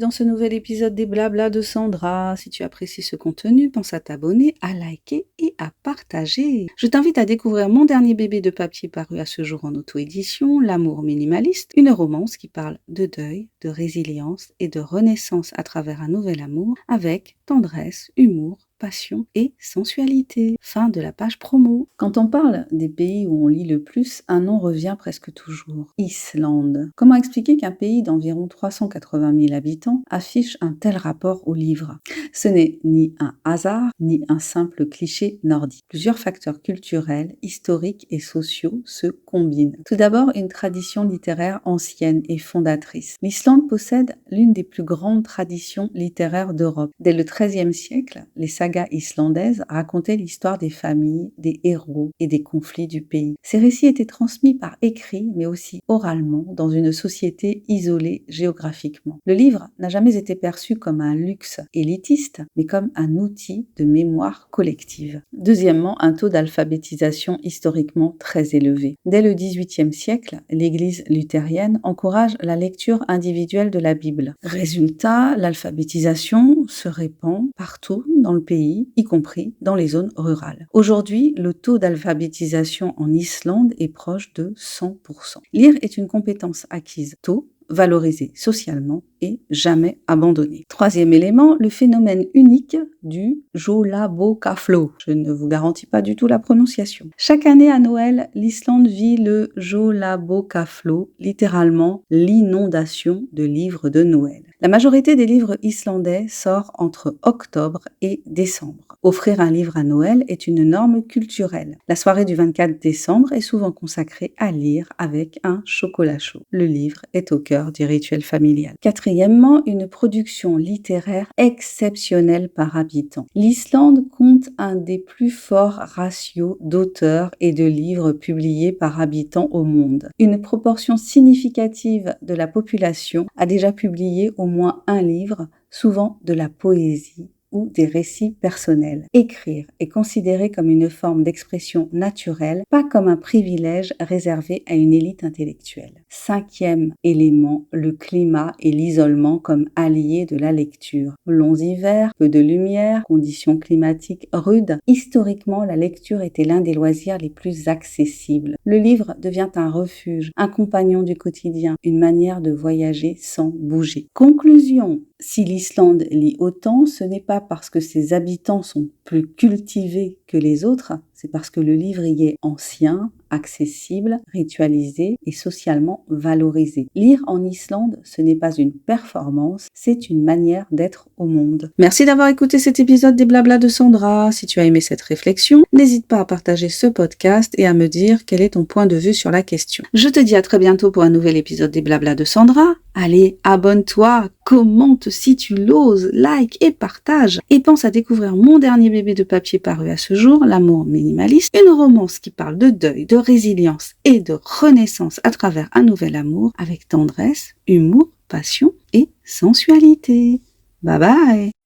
dans ce nouvel épisode des Blabla de Sandra. Si tu apprécies ce contenu, pense à t'abonner, à liker et à partager. Je t'invite à découvrir mon dernier bébé de papier paru à ce jour en auto-édition, L'amour minimaliste, une romance qui parle de deuil, de résilience et de renaissance à travers un nouvel amour avec tendresse, humour, passion et sensualité. Fin de la page promo. Quand on parle des pays où on lit le plus, un nom revient presque toujours. Islande. Comment expliquer qu'un pays d'environ 380 000 habitants affiche un tel rapport au livre ? Ce n'est ni un hasard, ni un simple cliché nordique. Plusieurs facteurs culturels, historiques et sociaux se combinent. Tout d'abord, une tradition littéraire ancienne et fondatrice. L'Islande possède l'une des plus grandes traditions littéraires d'Europe. Dès le XIIIe siècle, les sagas islandaises racontaient l'histoire des familles, des héros et des conflits du pays. Ces récits étaient transmis par écrit, mais aussi oralement, dans une société isolée géographiquement. Le livre n'a jamais été perçu comme un luxe élitiste, mais comme un outil de mémoire collective. Deuxièmement, un taux d'alphabétisation historiquement très élevé. Dès le XVIIIe siècle, l'Église luthérienne encourage la lecture individuelle de la Bible. Résultat, l'alphabétisation se répand partout dans le pays, y compris dans les zones rurales. Aujourd'hui, le taux d'alphabétisation en Islande est proche de 100%. Lire est une compétence acquise tôt, valorisée socialement et jamais abandonnée. Troisième élément, le phénomène unique du Jólabókaflóð. Je ne vous garantis pas du tout la prononciation. Chaque année à Noël, l'Islande vit le Jólabókaflóð, littéralement l'inondation de livres de Noël. La majorité des livres islandais sort entre octobre et décembre. Offrir un livre à Noël est une norme culturelle. La soirée du 24 décembre est souvent consacrée à lire avec un chocolat chaud. Le livre est au cœur du rituel familial. Quatrièmement, une production littéraire exceptionnelle par habitant. L'Islande compte un des plus forts ratios d'auteurs et de livres publiés par habitant au monde. Une proportion significative de la population a déjà publié au moins un livre, souvent de la poésie ou des récits personnels. Écrire est considéré comme une forme d'expression naturelle, pas comme un privilège réservé à une élite intellectuelle. Cinquième élément, le climat et l'isolement comme alliés de la lecture. Longs hivers, peu de lumière, conditions climatiques rudes. Historiquement, la lecture était l'un des loisirs les plus accessibles. Le livre devient un refuge, un compagnon du quotidien, une manière de voyager sans bouger. Conclusion. Si l'Islande lit autant, ce n'est pas parce que ses habitants sont plus cultivés que les autres, c'est parce que le livre y est ancien, accessible, ritualisé et socialement valorisé. Lire en Islande, ce n'est pas une performance, c'est une manière d'être au monde. Merci d'avoir écouté cet épisode des Blabla de Sandra. Si tu as aimé cette réflexion, n'hésite pas à partager ce podcast et à me dire quel est ton point de vue sur la question. Je te dis à très bientôt pour un nouvel épisode des Blabla de Sandra. Allez, abonne-toi, commente si tu l'oses, like et partage. Et pense à découvrir mon dernier bébé de papier paru à ce jour, L'amour minimaliste, une romance qui parle de deuil, de résilience et de renaissance à travers un nouvel amour avec tendresse, humour, passion et sensualité. Bye bye!